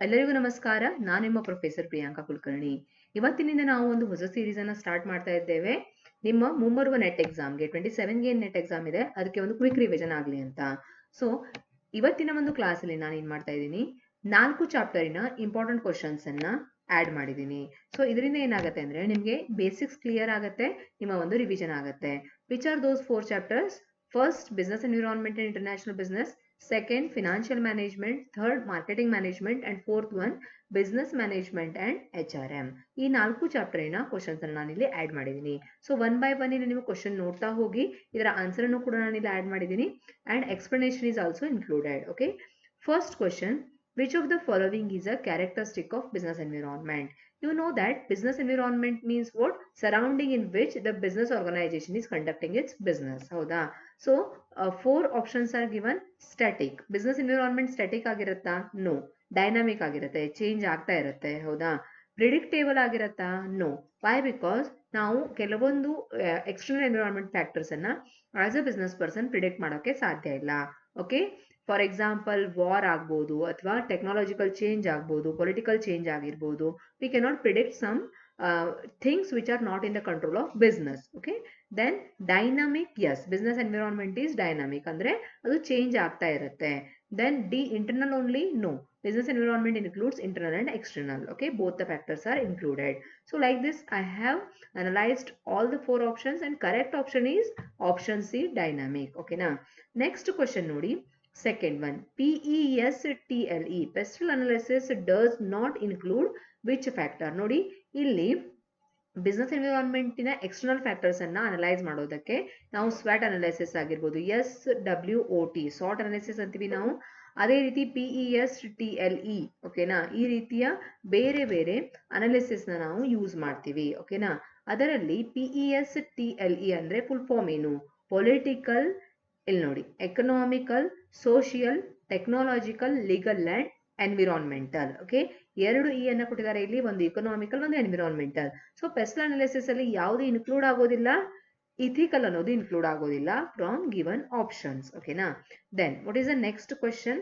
ಎಲ್ಲರಿಗೂ ನಮಸ್ಕಾರ. ನಾನು ನಿಮ್ಮ ಪ್ರೊಫೆಸರ್ ಪ್ರಿಯಾಂಕಾ ಕುಲಕರ್ಣಿ. ಇವತ್ತಿನಿಂದ ನಾವು ಒಂದು ಹೊಸ ಸೀರೀಸ್ ಅನ್ನ ಸ್ಟಾರ್ಟ್ ಮಾಡ್ತಾ ಇದ್ದೇವೆ. ನಿಮ್ಮ ಮುಂಬರುವ ನೆಟ್ ಎಕ್ಸಾಮ್ಗೆ 27ಗೆ ಏನ್ ನೆಟ್ ಎಕ್ಸಾಮ್ ಇದೆ ಅದಕ್ಕೆ ಒಂದು ಕ್ವಿಕ್ ರಿವಿಷನ್ ಆಗಲಿ ಅಂತ. ಸೊ ಇವತ್ತಿನ ಒಂದು ಕ್ಲಾಸಲ್ಲಿ ನಾನು ಏನ್ ಮಾಡ್ತಾ ಇದ್ದೀನಿ, 4 ಚಾಪ್ಟರಿನ ಇಂಪಾರ್ಟೆಂಟ್ ಕ್ವಶನ್ಸ್ ಅನ್ನ ಆಡ್ ಮಾಡಿದ್ದೀನಿ. ಸೊ ಇದರಿಂದ ಏನಾಗುತ್ತೆ ಅಂದ್ರೆ ನಿಮಗೆ ಬೇಸಿಕ್ಸ್ ಕ್ಲಿಯರ್ ಆಗುತ್ತೆ, ನಿಮ್ಮ ಒಂದು ರಿವಿಷನ್ ಆಗುತ್ತೆ. Which are those 4 chapters? First, business environment and international business. Second, financial management. Third, marketing management. And fourth one, business management and HRM. ಈ 4 ಚಾಪ್ಟರಿನ ಕ್ವಶನ್ಸ್ ಅನ್ನು ನಾನಿಲ್ಲಿ ಆಡ್ ಮಾಡಿದ್ದೀನಿ. ಸೊ ಒನ್ ಬೈ ಒನ್ ಇಲ್ಲಿ ನೀವು ಕ್ವಶನ್ ನೋಡ್ತಾ ಹೋಗಿ, ಇದರ ಆನ್ಸರ್ ಅನ್ನು ಕೂಡ ನಾನಿಲ್ಲಿ ಆಡ್ ಮಾಡಿದ್ದೀನಿ and explanation is also included. Okay, first question, which of the following is a characteristic of business environment? You know that business environment means what? Surrounding in which the business organization is conducting its business. ಹೌದಾ? So 4 options are given. Static, business environment static ಆಗಿರುತ್ತಾ? No. Dynamic ಆಗಿರುತ್ತೆ, change ಆಗ್ತಾ ಇರುತ್ತೆ. ಹೌದಾ? Predictable ಆಗಿರುತ್ತಾ? No. Why? Because ನಾವು ಕೆಲವೊಂದು external environment factors ಅನ್ನ as a business person predict ಮಾಡೋಕೆ ಸಾಧ್ಯ ಇಲ್ಲ. ಓಕೆ, ಫಾರ್ ಎಕ್ಸಾಂಪಲ್ ವಾರ್ ಆಗ್ಬೋದು, ಅಥವಾ ಟೆಕ್ನಾಲಜಿಕಲ್ ಚೇಂಜ್ ಆಗ್ಬೋದು, ಪೊಲಿಟಿಕಲ್ ಚೇಂಜ್ ಆಗಿರ್ಬೋದು. We cannot predict some things which are not in the control of business. Okay, then dynamic, yes, business environment is dynamic, ಅಂದ್ರೆ ಅದು change ಆಗ್ತಾ ಇರುತ್ತೆ. Then D, internal only? No, business environment includes internal and external. Okay, both the factors are included. So like this I have analyzed all the 4 options and correct option is option C, dynamic. Okay na. Next question ನೋಡಿ, second one, PESTLE, pestle analysis does not include which factor? ನೋಡಿ ಇಲ್ಲಿ business ಎನ್ವಿರಾನ್ಮೆಂಟಿನ external factors ಅನ್ನ analyse ಮಾಡೋದಕ್ಕೆ ನಾವು ಸ್ವಾಟ್ analysis ಆಗಿರ್ಬೋದು, SWOT ಸಾಟ್ analysis ಅಂತೀವಿ ನಾವು. ಅದೇ ರೀತಿ PESTLE, ಓಕೆನಾ, ಈ ರೀತಿಯ ಬೇರೆ ಬೇರೆ ಅನಾಲಿಸಿಸ್ ನ ನಾವು ಯೂಸ್ ಮಾಡ್ತೀವಿ. ಓಕೆನಾ, ಅದರಲ್ಲಿ PESTLE ಅಂದ್ರೆ ಫುಲ್ ಫಾರ್ಮ್ ಏನು? ಪೊಲಿಟಿಕಲ್, ಇಲ್ಲಿ ನೋಡಿ, economical, social, technological, legal and environmental. Okay, 2 E ಅನ್ನ ಕೊಟ್ಟಿದ್ದಾರೆ ಇಲ್ಲಿ, ಒಂದು ಇಕನಾಮಿಕಲ್, ಒಂದು ಎನ್ವಿರಾನ್ಮೆಂಟಲ್. ಸೊ ಪೆಸ್ಟಲ್ ಅನಾಲಿಸಿಸ್ ಅಲ್ಲಿ ಯಾವುದು ಇನ್ಕ್ಲೂಡ್ ಆಗೋದಿಲ್ಲ, ಇಥಿಕಲ್ ಅನ್ನೋದು ಇನ್ಕ್ಲೂಡ್ ಆಗೋದಿಲ್ಲ ಫ್ರಮ್ ಗಿವನ್ ಆಪ್ಷನ್ಸ್. ಓಕೆನಾ. Then what is the next question?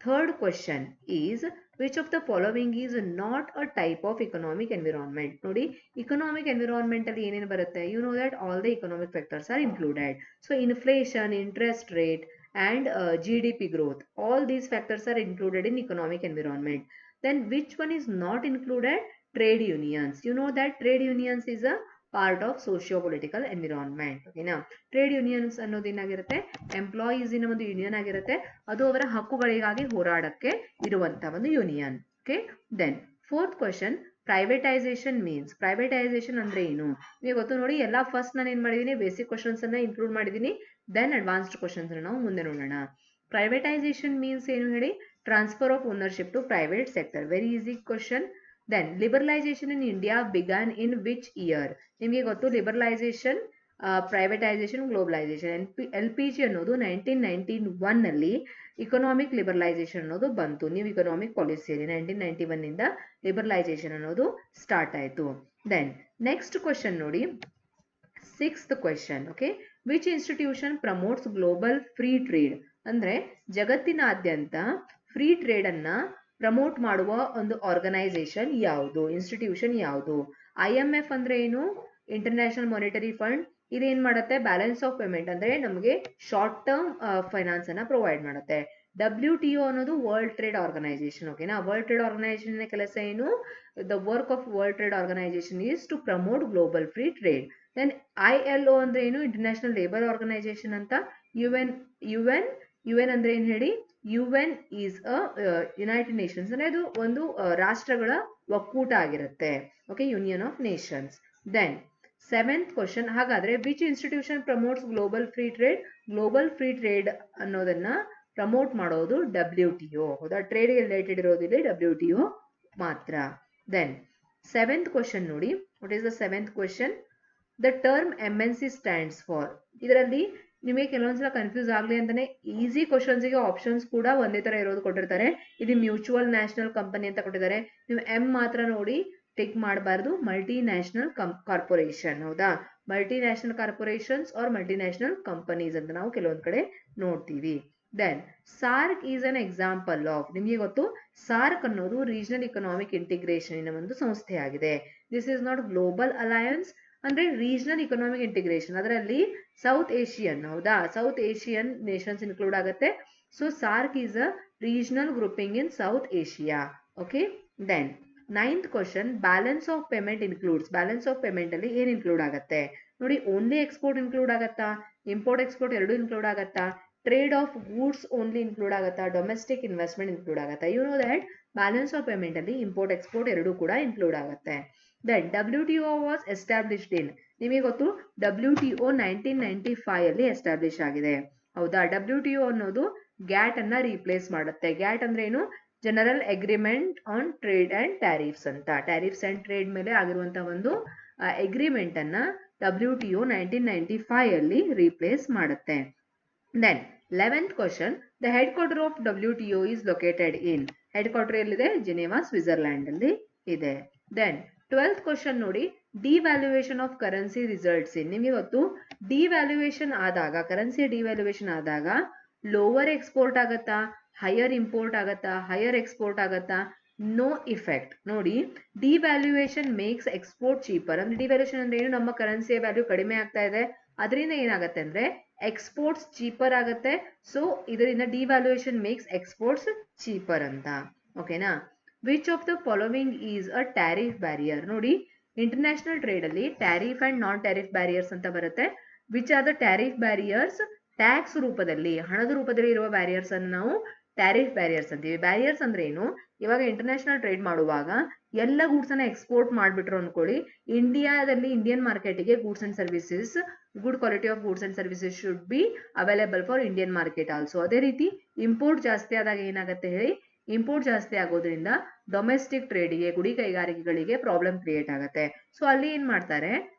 Third question is, which of the following is not a type of economic environment? ನೋಡಿ, economic environment ಅಲ್ಲಿ ಏನೇನು ಬರುತ್ತೆ? You know that all the economic factors are included. So inflation, interest rate and GDP growth, all these factors are included in economic environment. Then which one is not included? Trade unions. You know that trade unions is a part of socio-political environment. Okay na. Trade unions ಅನ್ನೋದು ಏನಾಗಿರುತ್ತೆ? Employees ಇನ ಒಂದು union ಆಗಿರುತ್ತೆ, ಅದು ಅವರ ಹಕ್ಕುಗಳಿಗಾಗಿ ಹೋರಾಡಕ್ಕೆ ಇರುವಂತ ಒಂದು union. Okay, then fourth question, privatization means. Privatization ಅಂದ್ರೆ ಏನು? ನೀವು ಗೊತ್ತು ನೋಡಿ, ಎಲ್ಲ ಫಸ್ಟ್ ನಾನು ಏನ್ ಮಾಡಿದೀನಿ, ಬೇಸಿಕ್ ಕ್ವಶನ್ಸ್ ಅನ್ನ ಇನ್ಕ್ಲೂಡ್ ಮಾಡಿದೀನಿ, ದೆನ್ ಅಡ್ವಾನ್ಸ್ಡ್ ಕ್ವಶನ್ಸ್ ನಾವು ಮುಂದೆ ನೋಡೋಣ. ಪ್ರೈವೇಟೈಸೇಷನ್ ಮೀನ್ಸ್ ಏನು ಹೇಳಿ? Transfer of ownership to private sector. Very easy question. Then liberalisation in India began in which year? ನಿಮಗೆ ಗೊತ್ತು, ಲಿಬರಲೈಸೇಷನ್, ಪ್ರೈವೇಟೈಸೇಷನ್, ಗ್ಲೋಬಲೈಸೇಷನ್. LPG ಅನ್ನೋದು 1991 ನಲ್ಲಿ ಇಕನಾಮಿಕ್ ಲಿಬರಲೈಸೇಷನ್ ಅನ್ನೋದು ಬಂತು. ನ್ಯೂ ಇಕನಾಮಿಕ್ ಪಾಲಿಸಿಯಲ್ಲಿ 1991 ನಿಂದ ಲಿಬರಲೈಸೇಷನ್ ಅನ್ನೋದು ಸ್ಟಾರ್ಟ್ ಆಯಿತು. ದೆನ್ ನೆಕ್ಸ್ಟ್ ಕ್ವಶನ್ ನೋಡಿ, sixth question. Okay, which institution promotes global free trade? ಅಂದ್ರೆ ಜಗತ್ತಿನಾದ್ಯಂತ ಫ್ರೀ ಟ್ರೇಡ್ ಅನ್ನ ಪ್ರಮೋಟ್ ಮಾಡುವ ಒಂದು ಆರ್ಗನೈಸೇಷನ್ ಯಾವುದು, ಇನ್ಸ್ಟಿಟ್ಯೂಷನ್ ಯಾವುದು? IMF ಅಂದ್ರೆ ಏನು? International monetary fund. ಇದೇನ್ ಮಾಡುತ್ತೆ? ಬ್ಯಾಲೆನ್ಸ್ ಆಫ್ ಪೇಮೆಂಟ್, ಅಂದ್ರೆ ನಮಗೆ ಶಾರ್ಟ್ ಟರ್ಮ್ ಫೈನಾನ್ಸ್ ಅನ್ನ ಪ್ರೊವೈಡ್ ಮಾಡುತ್ತೆ. WTO ಅನ್ನೋದು ವರ್ಲ್ಡ್ ಟ್ರೇಡ್ ಆರ್ಗನೈಸೇಷನ್. ಓಕೆನಾ. ವರ್ಲ್ಡ್ ಟ್ರೇಡ್ ಆರ್ಗನೈಸೇಷನ್ ಕೆಲಸ ಏನು? The work of world trade organization is to promote global free trade. Then ILO ಅಂದ್ರೆ ಏನು? ಇಂಟರ್ನ್ಯಾಷನಲ್ ಲೇಬರ್ ಆರ್ಗನೈಸೇಷನ್ ಅಂತ. UN ಅಂದ್ರೆ ಏನ್ ಹೇಳಿ? UN is a united nations, ಅಂದ್ರೆ ಅದು ಒಂದು ರಾಷ್ಟ್ರಗಳ ಒಕ್ಕೂಟ ಆಗಿರುತ್ತೆ. Okay, union of Nations. Then seventh question, ಹಾಗಾದ್ರೆ which institution promotes global free trade? Global free trade ಅನ್ನೋದನ್ನ ಪ್ರಮೋಟ್ ಮಾಡೋದು WTO. ಹೌದಾ? ಟ್ರೇಡ್ ರಿಲೇಟೆಡ್ ಇರೋದಿಲ್ಲ, WTO ಮಾತ್ರ. ದೆನ್ ಸೆವೆಂತ್ ಕ್ವಶನ್ ನೋಡಿ, what is the seventh question? The term MNC stands for. ಇದರಲ್ಲಿ ನಿಮಗೆ ಕೆಲವೊಂದ್ಸಲ ಕನ್ಫ್ಯೂಸ್ ಆಗ್ಲಿ ಅಂತಾನೆ ಈಸಿ ಕ್ವಶನ್ಸ್ಗೆ ಆಪ್ಷನ್ಸ್ ಕೂಡ ಒಂದೇ ತರ ಇರೋದು ಕೊಟ್ಟಿರ್ತಾರೆ. ಇದು ಮ್ಯೂಚುವಲ್ ನ್ಯಾಷನಲ್ ಕಂಪನಿ ಅಂತ ಕೊಟ್ಟಿದ್ದಾರೆ. ನೀವು M ಮಾತ್ರ ನೋಡಿ ಟಿಕ್ ಮಾಡಬಾರ್ದು. Multinational corporation. ಹೌದಾ? Multinational corporations are multinational companies ಅಂತ ನಾವು ಕೆಲವೊಂದ್ ಕಡೆ ನೋಡ್ತೀವಿ. Then SAARC is an example of, ನಿಮಗೆ ಗೊತ್ತು ಸಾರ್ಕ್ ಅನ್ನೋದು ರೀಜನಲ್ ಇಕನಾಮಿಕ್ ಇಂಟಿಗ್ರೇಷನ್ ಒಂದು ಸಂಸ್ಥೆಯಾಗಿದೆ. This is not global alliance, ಅಂದ್ರೆ ರೀಜನಲ್ ಇಕನಾಮಿಕ್ ಇಂಟಿಗ್ರೇಷನ್, ಅದರಲ್ಲಿ ಸೌತ್ ಏಷಿಯನ್, ಹೌದಾ, ಸೌತ್ ಏಷಿಯನ್ ನೇಷನ್ಸ್ ಇನ್ಕ್ಲೂಡ್ ಆಗುತ್ತೆ. So SAARC is a regional grouping in South Asia. Okay, then ninth question, balance of payment includes, balance of payment ಅಲ್ಲಿ ಏನ್ include ಆಗುತ್ತೆ ನೋಡಿ. Only export include ಆಗತ್ತಾ, import export ಎರಡು include ಆಗತ್ತಾ, trade of goods only include ಆಗತ್ತಾ, domestic investment include ಆಗತ್ತಾ? You know that balance of payment ಅಲ್ಲಿ ಇಂಪೋರ್ಟ್ ಎಕ್ಸ್ಪೋರ್ಟ್ ಎರಡು ಕೂಡ ಇನ್ಕ್ಲೂಡ್ ಆಗುತ್ತೆ. Then WTO was established in, ನಿಮಗೆ ಗೊತ್ತು WTO 1995 ಅಲ್ಲಿ ಎಸ್ಟಾಬ್ಲಿಷ್ ಆಗಿದೆ, ಹೌದಾ. WTO ಅನ್ನೋದು ಗ್ಯಾಟ್ ಅನ್ನ ರೀಪ್ಲೇಸ್ ಮಾಡುತ್ತೆ. ಗ್ಯಾಟ್ ಅಂದ್ರೆ ಏನು? General agreement on trade and tariffs ಅಂತ. ಟ್ಯಾರಿಫ್ಸ್ ಅಂಡ್ ಟ್ರೇಡ್ ಮೇಲೆ ಆಗಿರುವಂತಹ ಒಂದು ಅಗ್ರಿಮೆಂಟ್ ಅನ್ನ WTO 1995 ಅಲ್ಲಿ ರೀಪ್ಲೇಸ್ ಮಾಡುತ್ತೆ. Then 11th question, the headquarter of WTO is located in, headquarter ಎಲ್ಲಿದೆ? ಜಿನೆವಾ, ಸ್ವಿಟ್ಜರ್ಲ್ಯಾಂಡ್ ಅಲ್ಲಿ ಇದೆ. ದೆನ್ 12th question ನೋಡಿ, devaluation of currency results in, ನಿಮಗೆ ಗೊತ್ತು ಡಿವ್ಯಾಲ್ಯೂಯೇಷನ್ ಆದಾಗ, ಕರೆನ್ಸಿ ಡಿವ್ಯಾಲ್ಯೂಯೇಷನ್ ಆದಾಗ ಲೋವರ್ ಎಕ್ಸ್ಪೋರ್ಟ್ ಆಗತ್ತಾ, ಹೈಯರ್ ಇಂಪೋರ್ಟ್ ಆಗತ್ತಾ, ಹೈಯರ್ ಎಕ್ಸ್ಪೋರ್ಟ್ ಆಗತ್ತಾ? No effect. ನೋಡಿ, ಡಿವ್ಯಾಲ್ಯೂಯೇಷನ್ ಮೇಕ್ಸ್ ಎಕ್ಸ್ಪೋರ್ಟ್ ಚೀಪರ್, ಅಂದ್ರೆ ಡಿವ್ಯಾಲ್ಯೂಯೇಷನ್ ಅಂದ್ರೆ ಏನು? ನಮ್ಮ ಕರೆನ್ಸಿಯ ವ್ಯಾಲ್ಯೂ ಕಡಿಮೆ ಆಗ್ತಾ ಇದೆ, ಅದರಿಂದ ಏನಾಗುತ್ತೆ ಅಂದ್ರೆ ಎಕ್ಸ್ಪೋರ್ಟ್ಸ್ ಚೀಪರ್ ಆಗುತ್ತೆ. ಸೊ ಇದರಿಂದ ಡಿವ್ಯಾಲ್ಯೂಯೇಷನ್ ಮೇಕ್ಸ್ ಎಕ್ಸ್ಪೋರ್ಟ್ಸ್ ಚೀಪರ್ ಅಂತ. ಓಕೆನಾ? Which of the following is a tariff barrier, ನೋಡಿ ಇಂಟರ್ನ್ಯಾಷನಲ್ ಟ್ರೇಡ್ ಅಲ್ಲಿ tariff and non tariff barriers ಅಂತ ಬರುತ್ತೆ. Which are the tariff barriers? Tax ರೂಪದಲ್ಲಿ, ಹಣದ ರೂಪದಲ್ಲಿ ಇರುವ ಬ್ಯಾರಿಯರ್ಸ್ ಅನ್ನು ನಾವು ಟ್ಯಾರಿಫ್ ಬ್ಯಾರಿಯರ್ಸ್ ಅಂತೀವಿ. ಬ್ಯಾರಿಯರ್ಸ್ ಅಂದ್ರೆ ಏನು? ಇವಾಗ ಇಂಟರ್ನ್ಯಾಷನಲ್ ಟ್ರೇಡ್ ಮಾಡುವಾಗ ಎಲ್ಲ ಗೂಡ್ಸ್ ಅನ್ನ ಎಕ್ಸ್ಪೋರ್ಟ್ ಮಾಡ್ಬಿಟ್ರು ಅನ್ಕೊಳ್ಳಿ, ಇಂಡಿಯಾದಲ್ಲಿ ಇಂಡಿಯನ್ ಮಾರ್ಕೆಟ್ಗೆ goods and services, good quality of goods and services should be available for Indian market also. ಅದೇ ರೀತಿ ಇಂಪೋರ್ಟ್ ಜಾಸ್ತಿ ಆದಾಗ ಏನಾಗುತ್ತೆ ಹೇಳಿ? ಇಂಪೋರ್ಟ್ ಜಾಸ್ತಿ ಆಗೋದ್ರಿಂದ ಡೊಮೆಸ್ಟಿಕ್ ಟ್ರೇಡ್ಗೆ, ಗುಡಿ ಕೈಗಾರಿಕೆಗಳಿಗೆ ಪ್ರಾಬ್ಲಮ್ ಕ್ರಿಯೇಟ್ ಆಗುತ್ತೆ. ಸೊ ಅಲ್ಲಿ ಏನ್ ಮಾಡ್ತಾರೆ?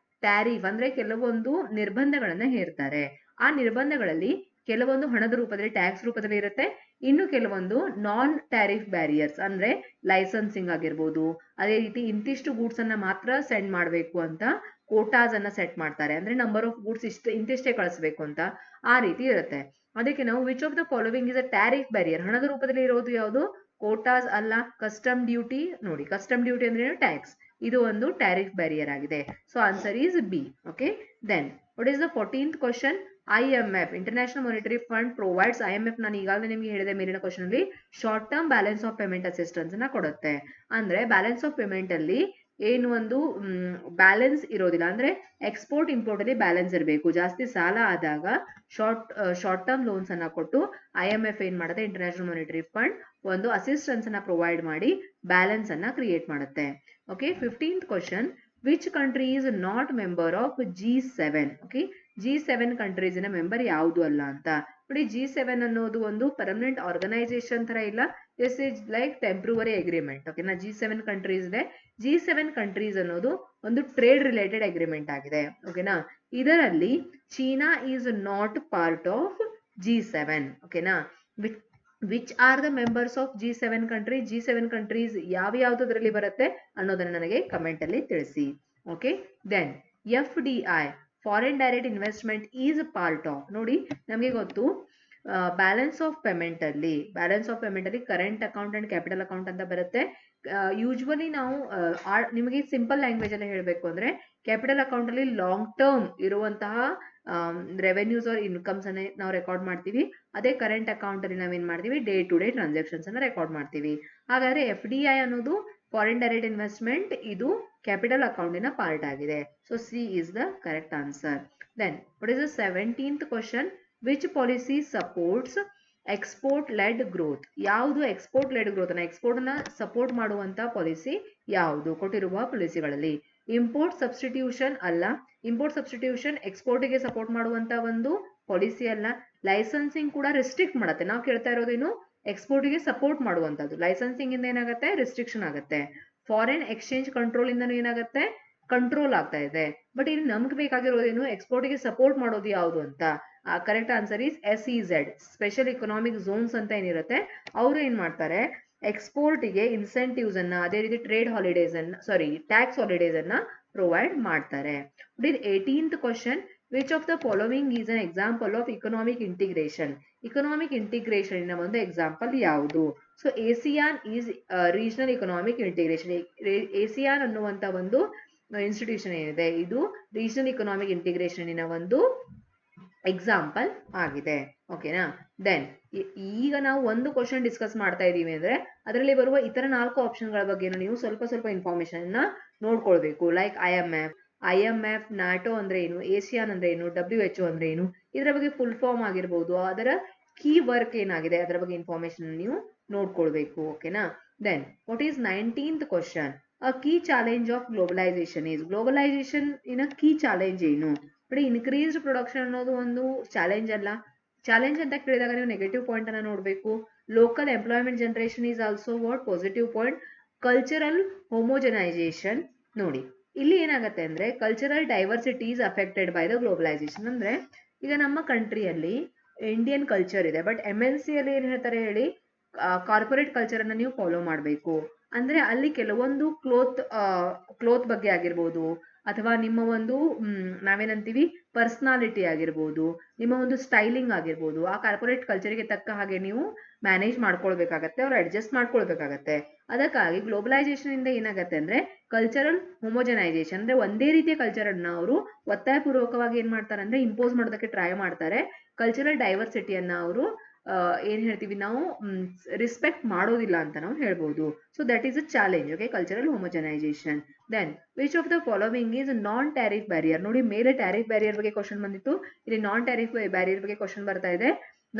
ಟ್ಯಾರಿಫ್ ಅಂದ್ರೆ ಕೆಲವೊಂದು ನಿರ್ಬಂಧಗಳನ್ನ ಹೇರ್ತಾರೆ. ಆ ನಿರ್ಬಂಧಗಳಲ್ಲಿ ಕೆಲವೊಂದು ಹಣದ ರೂಪದಲ್ಲಿ, ಟ್ಯಾಕ್ಸ್ ರೂಪದಲ್ಲಿ ಇರುತ್ತೆ. ಇನ್ನು ಕೆಲವೊಂದು ನಾನ್ ಟ್ಯಾರಿಫ್ ಬ್ಯಾರಿಯರ್ಸ್ ಅಂದ್ರೆ ಲೈಸೆನ್ಸಿಂಗ್ ಆಗಿರ್ಬೋದು, ಅದೇ ರೀತಿ ಇಂತಿಷ್ಟು ಗೂಡ್ಸ್ ಅನ್ನ ಮಾತ್ರ ಸೆಂಡ್ ಮಾಡಬೇಕು ಅಂತ ಕೋಟಾಸ್ ಅನ್ನ ಸೆಟ್ ಮಾಡ್ತಾರೆ, ಅಂದ್ರೆ ನಂಬರ್ ಆಫ್ ಗೂಡ್ಸ್ ಇಂತಿಷ್ಟೇ ಕಳಿಸ್ಬೇಕು ಅಂತ, ಆ ರೀತಿ ಇರುತ್ತೆ. ಅದಕ್ಕೆ ನಾವು which of the following is a tariff barrier, ಹಣದ ರೂಪದಲ್ಲಿ ಇರೋದು ಯಾವುದು? ಕೋಟಾಸ್ ಅಲ್ಲ, ಕಸ್ಟಮ್ ಡ್ಯೂಟಿ. ನೋಡಿ, ಕಸ್ಟಮ್ ಡ್ಯೂಟಿ ಅಂದ್ರೆ ಟ್ಯಾಕ್ಸ್, ಇದು ಒಂದು ಟ್ಯಾರಿಫ್ ಬ್ಯಾರಿಯರ್ ಆಗಿದೆ. So answer is B. Okay, then what is the 14th question? IMF, international monetary fund provides, IMF ನಾನು ಈಗಾಗಲೇ ನಿಮಗೆ ಹೇಳಿದೆ ಮೇಲಿನ ಕ್ವಶನ್ ಅಲ್ಲಿ, short term balance of payment assistance ಅನ್ನ ಕೊಡುತ್ತೆ. ಅಂದ್ರೆ ಬ್ಯಾಲೆನ್ಸ್ ಆಫ್ ಪೇಮೆಂಟ್ ಅಲ್ಲಿ ಏನು ಒಂದು ಬ್ಯಾಲೆನ್ಸ್ ಇರೋದಿಲ್ಲ, ಅಂದ್ರೆ ಎಕ್ಸ್ಪೋರ್ಟ್ ಇಂಪೋರ್ಟ್ ಅಲ್ಲಿ ಬ್ಯಾಲೆನ್ಸ್ ಇರಬೇಕು. ಜಾಸ್ತಿ ಸಾಲ ಆದಾಗ ಶಾರ್ಟ್ ಟರ್ಮ್ ಲೋನ್ಸ್ ಅನ್ನ ಕೊಟ್ಟು IMF ಏನ್ ಮಾಡುತ್ತೆ? ಇಂಟರ್ನ್ಯಾಷನಲ್ ಮಾನಿಟರಿ ಫಂಡ್ ಒಂದು ಅಸಿಸ್ಟೆನ್ಸ್ ಅನ್ನ ಪ್ರೊವೈಡ್ ಮಾಡಿ ಬ್ಯಾಲೆನ್ಸ್ ಅನ್ನ ಕ್ರಿಯೇಟ್ ಮಾಡುತ್ತೆ. Okay, 15th question, which country is not member of G7? Okay, G7 countries ನ ಮೆಂಬರ್ ಯಾವುದು ಅಲ್ಲ ಅಂತ ನೋಡಿ. G7 ಅನ್ನೋದು ಒಂದು ಪರ್ಮನೆಂಟ್ ಆರ್ಗನೈಸೇಷನ್ ತರ ಇಲ್ಲ, this is like temporary agreement. ಓಕೆನಾ? G7 ಕಂಟ್ರೀಸ್ ಇದೆ. G7 ಕಂಟ್ರೀಸ್ ಅನ್ನೋದು ಒಂದು ಟ್ರೇಡ್ ರಿಲೇಟೆಡ್ ಅಗ್ರಿಮೆಂಟ್ ಆಗಿದೆ. ಓಕೆನಾ? ಇದರಲ್ಲಿ China is not part of G7. ಓಕೆನಾ? Which are the members of G7 country? G7 countries ಯಾವ ಯಾವ್ದರಲ್ಲಿ ಬರುತ್ತೆ ಅನ್ನೋದನ್ನ ನನಗೆ ಕಮೆಂಟ್ ಅಲ್ಲಿ ತಿಳಿಸಿ. Okay, then FDI, foreign direct investment is part of, ನೋಡಿ ನಮಗೆ ಗೊತ್ತು ಬ್ಯಾಲೆನ್ಸ್ ಆಫ್ ಪೇಮೆಂಟ್ ಅಲ್ಲಿ, current account and capital account ಅಂತ ಬರುತ್ತೆ. ಯೂಶುವಲಿ ನಾವು ನಿಮಗೆ ಸಿಂಪಲ್ ಲ್ಯಾಂಗ್ವೇಜ್ ಅಲ್ಲಿ ಹೇಳಬೇಕು ಅಂದ್ರೆ, ಕ್ಯಾಪಿಟಲ್ ಅಕೌಂಟ್ ಅಲ್ಲಿ ಲಾಂಗ್ ಟರ್ಮ್ ಇರುವಂತಹ ರೆವೆನ್ಯೂಸ್ ಆರ್ ಇನ್ಕಮ್ಸ್ ಅನ್ನ ನಾವು ರೆಕಾರ್ಡ್ ಮಾಡ್ತೀವಿ. ಅದೇ ಕರೆಂಟ್ ಅಕೌಂಟ್ ಅಲ್ಲಿ ನಾವೇನ್ ಮಾಡ್ತೀವಿ? ಡೇ ಟು ಡೇ ಟ್ರಾನ್ಸಾಕ್ಷನ್ಸ್ ಅನ್ನ ರೆಕಾರ್ಡ್ ಮಾಡ್ತೀವಿ. ಹಾಗಾದ್ರೆ FDI ಅನ್ನೋದು ಫಾರಿನ್ ಡೈರೆಕ್ಟ್ ಇನ್ವೆಸ್ಟ್ಮೆಂಟ್, ಇದು ಕ್ಯಾಪಿಟಲ್ ಅಕೌಂಟಿನ ಪಾರ್ಟ್ ಆಗಿದೆ. So C is the correct answer. Then what is the 17th question? Which policy supports export led growth? ಯಾವುದು ಎಕ್ಸ್ಪೋರ್ಟ್ ಲೆಡ್ ಗ್ರೋತ್ ಅನ್ನ, export ಅನ್ನ ಸಪೋರ್ಟ್ ಮಾಡುವಂತ ಪಾಲಿಸಿ ಯಾವುದು ಕೊಟ್ಟಿರುವ ಪಾಲಿಸಿಗಳಲ್ಲಿ? ಇಂಪೋರ್ಟ್ ಸಬ್ಸ್ಟಿಟ್ಯೂಷನ್ ಅಲ್ಲ, ಇಂಪೋರ್ಟ್ ಸಬ್ಸ್ಟಿಟ್ಯೂಷನ್ ಎಕ್ಸ್ಪೋರ್ಟ್ಗೆ ಸಪೋರ್ಟ್ ಮಾಡುವಂತ ಒಂದು ಪಾಲಿಸಿ ಅಲ್ಲ. ಲೈಸೆನ್ಸಿಂಗ್ ಕೂಡ ರೆಸ್ಟ್ರಿಕ್ಟ್ ಮಾಡುತ್ತೆ. ನಾವು ಕೇಳ್ತಾ ಇರೋದೇನು? ಎಕ್ಸ್ಪೋರ್ಟ್ಗೆ ಸಪೋರ್ಟ್ ಮಾಡುವಂತದ್ದು. ಲೈಸೆನ್ಸಿಂಗ್ ಇಂದ ಏನಾಗುತ್ತೆ? ರೆಸ್ಟ್ರಿಕ್ಷನ್ ಆಗುತ್ತೆ. ಫಾರಿನ್ ಎಕ್ಸ್ಚೇಂಜ್ ಕಂಟ್ರೋಲ್ ಇಂದನೂ ಏನಾಗುತ್ತೆ? ಕಂಟ್ರೋಲ್ ಆಗ್ತಾ ಇದೆ. ಬಟ್ ಇಲ್ಲಿ ನಮ್ಗೆ ಬೇಕಾಗಿರೋದೇನು? ಎಕ್ಸ್ಪೋರ್ಟ್ಗೆ ಸಪೋರ್ಟ್ ಮಾಡೋದು ಯಾವುದು ಅಂತ. Correct answer is SEZ, special economic zones ಅಂತ ಏನಿರುತ್ತೆ, ಅವರು ಏನ್ ಮಾಡ್ತಾರೆ? ಎಕ್ಸ್ಪೋರ್ಟ್ಗೆ ಇನ್ಸೆಂಟಿವ್ಸ್ ಅನ್ನ, ಅದೇ ರೀತಿ ಟ್ರೇಡ್ ಹಾಲಿಡೇಸ್ ಅನ್ನ, ಟ್ಯಾಕ್ಸ್ ಹಾಲಿಡೇಸ್ ಅನ್ನ ಪ್ರೊವೈಡ್ ಮಾಡ್ತಾರೆ. 18th question, which of the following is an example of economic integration? Economic integration ಒಂದು ಎಕ್ಸಾಂಪಲ್ ಯಾವುದು? So ASEAN is regional economic integration. ASEAN ಅನ್ನುವಂತ ಒಂದು ಇನ್ಸ್ಟಿಟ್ಯೂಷನ್ ಏನಿದೆ ಇದು ರೀಜನಲ್ ಇಕನಾಮಿಕ್ ಇಂಟಿಗ್ರೇಷನ್ ಒಂದು ಎಕ್ಸಾಂಪಲ್ ಆಗಿದೆ. ಓಕೆನಾ? ದೆನ್ ಈಗ ನಾವು ಒಂದು ಕ್ವಶನ್ ಡಿಸ್ಕಸ್ ಮಾಡ್ತಾ ಇದೀವಿ ಅಂದ್ರೆ ಅದರಲ್ಲಿ ಬರುವ ಇತರ 4 ಆಪ್ಷನ್ಗಳ ಬಗ್ಗೆ ನೀವು ಸ್ವಲ್ಪ ಇನ್ಫಾರ್ಮೇಶನ್ ನೋಡ್ಕೊಳ್ಬೇಕು. ಲೈಕ್ IMF, ನಾಟೋ ಅಂದ್ರೆ ಏನು, ASEAN ಅಂದ್ರೆ ಏನು, WHO ಅಂದ್ರೆ ಏನು, ಇದರ ಬಗ್ಗೆ ಫುಲ್ ಫಾರ್ಮ್ ಆಗಿರ್ಬೋದು, ಅದರ ಕೀ ವರ್ಕ್ ಏನಾಗಿದೆ ಅದರ ಬಗ್ಗೆ ಇನ್ಫಾರ್ಮೇಶನ್ ನೀವು ನೋಡ್ಕೊಳ್ಬೇಕು. ಓಕೆನಾ? Then what is 19th question? A key challenge of globalization is. Globalization in key challenge ಏನು? ನೋಡಿ, ಇನ್ಕ್ರೀಸ್ಡ್ ಪ್ರೊಡಕ್ಷನ್ ಅನ್ನೋದು ಒಂದು ಚಾಲೆಂಜ್ ಅಲ್ಲ. ಚಾಲೆಂಜ್ ಅಂತ ಕೇಳಿದಾಗ ನೀವು ನೆಗೆಟಿವ್ ಪಾಯಿಂಟ್ ಅನ್ನ ನೋಡಬೇಕು. Local employment generation is also what positive point. Cultural homogenisation. ನೋಡಿ, ಇಲ್ಲಿ ಏನಾಗುತ್ತೆ ಅಂದ್ರೆ cultural diversity is affected by the globalisation. ಅಂದ್ರೆ ಈಗ ನಮ್ಮ ಕಂಟ್ರಿಯಲ್ಲಿ ಇಂಡಿಯನ್ ಕಲ್ಚರ್ ಇದೆ, ಬಟ್ MNC ಅಲ್ಲಿ ಏನ್ ಹೇಳ್ತಾರೆ ಹೇಳಿ, ಕಾರ್ಪೊರೇಟ್ ಕಲ್ಚರ್ ಅನ್ನ ನೀವು ಫಾಲೋ ಮಾಡಬೇಕು. ಅಂದ್ರೆ ಅಲ್ಲಿ ಕೆಲವೊಂದು ಕ್ಲೋತ್ ಬಗ್ಗೆ ಆಗಿರ್ಬೋದು, ಅಥವಾ ನಿಮ್ಮ ಒಂದು ನಾವೇನಂತೀವಿ ಪರ್ಸನಾಲಿಟಿ ಆಗಿರ್ಬೋದು, ನಿಮ್ಮ ಒಂದು ಸ್ಟೈಲಿಂಗ್ ಆಗಿರ್ಬೋದು, ಆ ಕಾರ್ಪೊರೇಟ್ ಕಲ್ಚರ್ಗೆ ತಕ್ಕ ಹಾಗೆ ನೀವು ಮ್ಯಾನೇಜ್ ಮಾಡ್ಕೊಳ್ಬೇಕಾಗತ್ತೆ, ಅವ್ರು ಅಡ್ಜಸ್ಟ್ ಮಾಡ್ಕೊಳ್ಬೇಕಾಗತ್ತೆ. ಅದಕ್ಕಾಗಿ ಗ್ಲೋಬಲೈಸೇಷನ್ ಇಂದ ಏನಾಗತ್ತೆ ಅಂದ್ರೆ ಕಲ್ಚರಲ್ ಹೋಮೋಜನೈಸೇಷನ್, ಅಂದ್ರೆ ಒಂದೇ ರೀತಿಯ ಕಲ್ಚರ್ ಅನ್ನ ಅವರು ಒತ್ತಾಯಪೂರ್ವಕವಾಗಿ ಏನ್ ಮಾಡ್ತಾರೆ ಅಂದ್ರೆ ಇಂಪೋಸ್ ಮಾಡೋದಕ್ಕೆ ಟ್ರೈ ಮಾಡ್ತಾರೆ. ಕಲ್ಚರಲ್ ಡೈವರ್ಸಿಟಿಯನ್ನ ಅವರು ಏನ್ ಹೇಳ್ತೀವಿ ನಾವು ರಿಸ್ಪೆಕ್ಟ್ ಮಾಡೋದಿಲ್ಲ ಅಂತ ನಾವು ಹೇಳ್ಬೋದು. So that is a challenge. Okay, cultural homogenisation. Then which of the following is non tariff barrier? ನೋಡಿ, ಮೇಲೆ ಟ್ಯಾರಿಫ್ ಬ್ಯಾರಿಯರ್ ಬಗ್ಗೆ ಕ್ವಶನ್ ಬಂದಿತ್ತು, ಇಲ್ಲಿ ನಾನ್ ಟ್ಯಾರಿಫ್ ಬ್ಯಾರಿಯರ್ ಬಗ್ಗೆ ಕ್ವಶನ್ ಬರ್ತಾ ಇದೆ.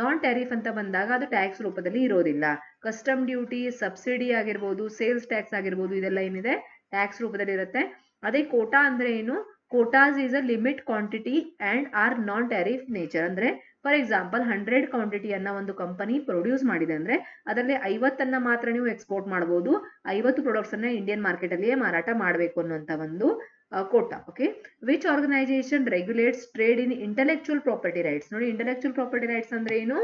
ನಾನ್ ಟ್ಯಾರಿಫ್ ಅಂತ ಬಂದಾಗ ಅದು ಟ್ಯಾಕ್ಸ್ ರೂಪದಲ್ಲಿ ಇರೋದಿಲ್ಲ. ಕಸ್ಟಮ್ ಡ್ಯೂಟಿ, ಸಬ್ಸಿಡಿ ಆಗಿರ್ಬೋದು, ಸೇಲ್ಸ್ ಟ್ಯಾಕ್ಸ್ ಆಗಿರ್ಬೋದು, ಇದೆಲ್ಲ ಏನಿದೆ ಟ್ಯಾಕ್ಸ್ ರೂಪದಲ್ಲಿ ಇರುತ್ತೆ. ಅದೇ ಕೋಟಾ ಅಂದ್ರೆ ಏನು? Quotas is a limit quantity and are non tariff nature. ಅಂದ್ರೆ ಫಾರ್ ಎಕ್ಸಾಂಪಲ್ 100 ಕ್ವಾಂಟಿಟಿಯನ್ನ ಒಂದು ಕಂಪನಿ ಪ್ರೊಡ್ಯೂಸ್ ಮಾಡಿದೆ ಅಂದ್ರೆ ಅದರಲ್ಲಿ 50 ಮಾತ್ರ ನೀವು ಎಕ್ಸ್ಪೋರ್ಟ್ ಮಾಡಬಹುದು, 50 ಪ್ರಾಡಕ್ಟ್ಸ್ ಅನ್ನ ಇಂಡಿಯನ್ ಮಾರ್ಕೆಟ್ ಅಲ್ಲಿಯೇ ಮಾರಾಟ ಮಾಡಬೇಕು ಅನ್ನುವಂತ ಒಂದು quota. Okay, which organization regulates trade in intellectual property rights? ನೋಡಿ, ಇಂಟೆಲೆಕ್ಚುಯಲ್ ಪ್ರಾಪರ್ಟಿ ರೈಟ್ಸ್ ಅಂದ್ರೆ ಏನು?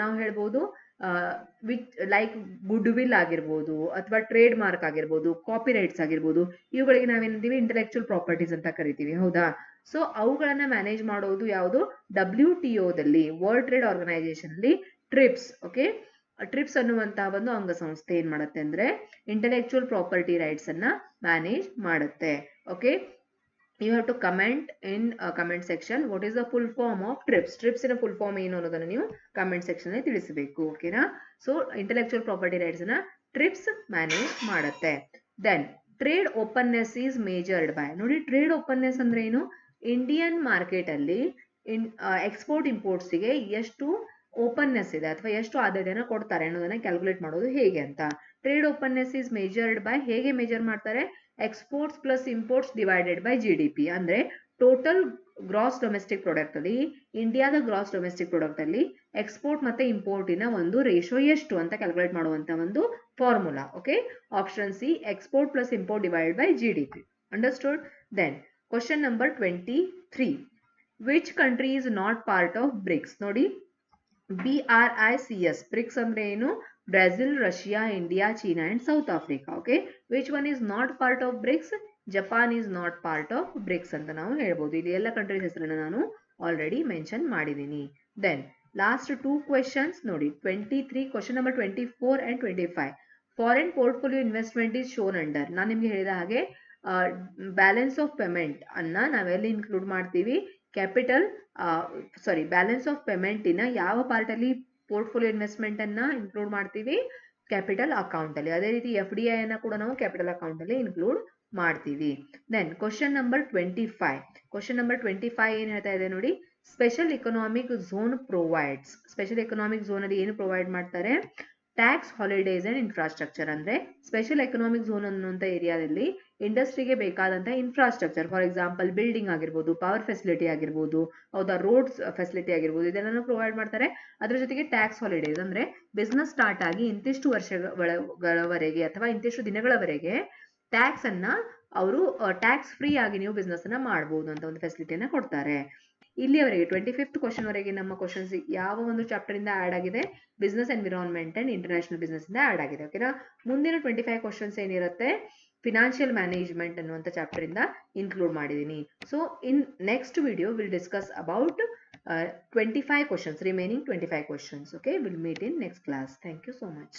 ನಾವು ಹೇಳ್ಬೋದು ವಿಚ್ ಲೈಕ್ ಗುಡ್ ವಿಲ್ ಆಗಿರ್ಬೋದು, ಅಥವಾ ಟ್ರೇಡ್ ಮಾರ್ಕ್ ಆಗಿರ್ಬೋದು, ಕಾಪಿ ರೈಟ್ಸ್ ಆಗಿರ್ಬೋದು, ಇವುಗಳಿಗೆ ನಾವೇನಂತೀವಿ ಇಂಟೆಲೆಕ್ಚುಯಲ್ ಪ್ರಾಪರ್ಟೀಸ್ ಅಂತ ಕರಿತೀವಿ. ಹೌದಾ? ಸೊ ಅವುಗಳನ್ನ ಮ್ಯಾನೇಜ್ ಮಾಡೋದು ಯಾವುದು? WTO ದಲ್ಲಿ, ವರ್ಲ್ಡ್ ಟ್ರೇಡ್ ಆರ್ಗನೈಸೇಷನ್ ಅಲ್ಲಿ ಟ್ರಿಪ್ಸ್. ಓಕೆ, ಟ್ರಿಪ್ಸ್ ಅನ್ನುವಂತಹ ಒಂದು ಅಂಗಸಂಸ್ಥೆ ಏನ್ ಮಾಡುತ್ತೆ ಅಂದ್ರೆ ಇಂಟೆಲೆಕ್ಚುಯಲ್ ಪ್ರಾಪರ್ಟಿ ರೈಟ್ಸ್ ಅನ್ನ ಮ್ಯಾನೇಜ್ ಮಾಡುತ್ತೆ. Okay, you have to comment in comment section what is the full form of TRIPS. TRIPS ನ full form ಏನು ಅನ್ನೋದನ್ನ ನೀವು comment section ಅಲ್ಲಿ ತಿಳಿಸಬೇಕು. ಓಕೆನಾ? ಸೊ ಇಂಟೆಲೆಕ್ಚುಯಲ್ ಪ್ರಾಪರ್ಟಿ ರೈಟ್ಸ್ ಅನ್ನ TRIPS ಮ್ಯಾನೇಜ್ ಮಾಡುತ್ತೆ. Then trade openness is measured by. ನೋಡಿ, ಟ್ರೇಡ್ ಓಪನ್ನೆಸ್ ಅಂದ್ರೆ ಏನು? ಇಂಡಿಯನ್ ಮಾರ್ಕೆಟ್ ಅಲ್ಲಿ ಎಕ್ಸ್ಪೋರ್ಟ್ ಇಂಪೋರ್ಟ್ಸ್ ಗೆ ಎಷ್ಟು ಓಪನ್ನೆಸ್ ಇದೆ ಅಥವಾ ಎಷ್ಟು ಆದ್ಯತೆಯನ್ನ ಕೊಡ್ತಾರೆ ಅನ್ನೋದನ್ನ ಕ್ಯಾಲ್ಕುಲೇಟ್ ಮಾಡೋದು ಹೇಗೆ ಅಂತ. Trade openness is measured by, ಹೇಗೆ ಮೇಜರ್ ಮಾಡ್ತಾರೆ? Exports plus imports divided by GDP. ಅಂದ್ರೆ ಟೋಟಲ್ ಗ್ರಾಸ್ ಡೊಮೆಸ್ಟಿಕ್ ಪ್ರಾಡಕ್ಟ್ ಅಲ್ಲಿ ಇಂಡಿಯಾದ ಗ್ರಾಸ್ ಡೊಮೆಸ್ಟಿಕ್ ಪ್ರಾಡಕ್ಟ್ ಅಲ್ಲಿ ಎಕ್ಸ್ಪೋರ್ಟ್ ಮತ್ತೆ ಇಂಪೋರ್ಟಿನ ಒಂದು ರೇಷಿಯೋ ಎಷ್ಟು ಅಂತ ಕ್ಯಾಲ್ಕುಲೇಟ್ ಮಾಡುವಂತ ಒಂದು formula. Okay, option C, export plus import divided by GDP. Understood? Then question number 23. Which country is not part of BRICS? ನೋಡಿ, BRICS, ಬ್ರಿಕ್ಸ್ ಅಂದ್ರೆ ಏನು? Brazil, Russia, India, China and South Africa. Okay, which one is not part of BRICS? Japan is not part of BRICS ಅಂತ ನಾವು ಹೇಳ್ಬೋದು. ಇಲ್ಲಿ ಎಲ್ಲ countries ಹೆಸರನ್ನ ನಾನು ಆಲ್ರೆಡಿ ಮೆನ್ಷನ್ ಮಾಡಿದ್ದೀನಿ. ದೆನ್ ಲಾಸ್ಟ್ 2 ಕ್ವೆಶನ್ಸ್ ನೋಡಿ, 23, question number 24 and 25. Foreign portfolio investment is shown under. ನಾನು ನಿಮ್ಗೆ ಹೇಳಿದ ಹಾಗೆ ಬ್ಯಾಲೆನ್ಸ್ ಆಫ್ ಪೇಮೆಂಟ್ ಅನ್ನ ನಾವೆಲ್ಲಿ ಇನ್ಕ್ಲೂಡ್ ಮಾಡ್ತೀವಿ? ಬ್ಯಾಲೆನ್ಸ್ ಆಫ್ ಪೇಮೆಂಟ್ ಇನ ಯಾವ ಪಾರ್ಟ್ ಅಲ್ಲಿ ಪೋರ್ಟ್ಫೋಲಿಯೋ ಇನ್ವೆಸ್ಟ್ಮೆಂಟ್ ಅನ್ನ ಇನ್ಕ್ಲೂಡ್ ಮಾಡ್ತೀವಿ? ಕ್ಯಾಪಿಟಲ್ ಅಕೌಂಟ್ ಅಲ್ಲಿ. ಅದೇ ರೀತಿ FDI ಅನ್ನ ಕೂಡ ನಾವು ಕ್ಯಾಪಿಟಲ್ ಅಕೌಂಟ್ ಅಲ್ಲಿ ಇನ್ಕ್ಲೂಡ್ ಮಾಡ್ತೀವಿ. Then question number 25. Question number 25 ಏನ್ ಹೇಳ್ತಾ ಇದೆ ನೋಡಿ, special economic zone provides. Special economic zone ಅಲ್ಲಿ ಏನು ಪ್ರೊವೈಡ್ ಮಾಡ್ತಾರೆ? Tax holidays and infrastructure. ಅಂದ್ರೆ ಸ್ಪೆಷಲ್ ಎಕನಾಮಿಕ್ ಝೋನ್ ಅನ್ನುವಂತ ಏರಿಯಾದಲ್ಲಿ ಇಂಡಸ್ಟ್ರಿಗೆ ಬೇಕಾದಂತಹ ಇನ್ಫ್ರಾಸ್ಟ್ರಕ್ಚರ್, ಫಾರ್ ಎಕ್ಸಾಂಪಲ್ ಬಿಲ್ಡಿಂಗ್ ಆಗಿರ್ಬೋದು, ಪವರ್ ಫೆಸಿಲಿಟಿ ಆಗಿರ್ಬೋದು, ಹೌದಾ, ರೋಡ್ಸ್ ಫೆಸಿಲಿಟಿ ಆಗಿರ್ಬೋದು, ಇದೆಲ್ಲ ಪ್ರೊವೈಡ್ ಮಾಡ್ತಾರೆ. ಅದ್ರ ಜೊತೆಗೆ ಟ್ಯಾಕ್ಸ್ ಹಾಲಿಡೇಸ್ ಅಂದ್ರೆ ಬಿಸ್ನೆಸ್ ಸ್ಟಾರ್ಟ್ ಆಗಿ ಇಂತಿಷ್ಟು ವರ್ಷಗಳವರೆಗೆ ಅಥವಾ ಇಂತಿಷ್ಟು ದಿನಗಳವರೆಗೆ ಟ್ಯಾಕ್ಸ್ ಅನ್ನ ಅವರು ಟ್ಯಾಕ್ಸ್ ಫ್ರೀ ಆಗಿ ನೀವು ಬಿಸ್ನೆಸ್ ಅನ್ನ ಮಾಡಬಹುದು ಅಂತ ಒಂದು ಫೆಸಿಲಿಟಿಯನ್ನ ಕೊಡ್ತಾರೆ. ಇಲ್ಲಿಯವರೆಗೆ 25th ಕ್ವಶನ್ ವರೆಗೆ ನಮ್ಮ ಕ್ವಶನ್ಸ್ ಯಾವ ಒಂದು ಚಾಪ್ಟರ್ ಇಂದ ಆಡ್ ಆಗಿದೆ? Business environment and international business ಇಂದ ಆಡ್ ಆಗಿದೆ. ಓಕೆನಾ? ಮುಂದಿನ 25 ಕ್ವಶನ್ಸ್ ಏನಿರುತ್ತೆ ಫಿನಾನ್ಷಿಯಲ್ ಮ್ಯಾನೇಜ್ಮೆಂಟ್ ಅನ್ನುವಂಥ ಚಾಪ್ಟರ್ ಇಂದ ಇನ್ಕ್ಲೂಡ್ ಮಾಡಿದ್ದೀನಿ. So in next video will discuss about 25 questions, remaining 25 questions. Okay, we'll meet in next class. Thank you so much.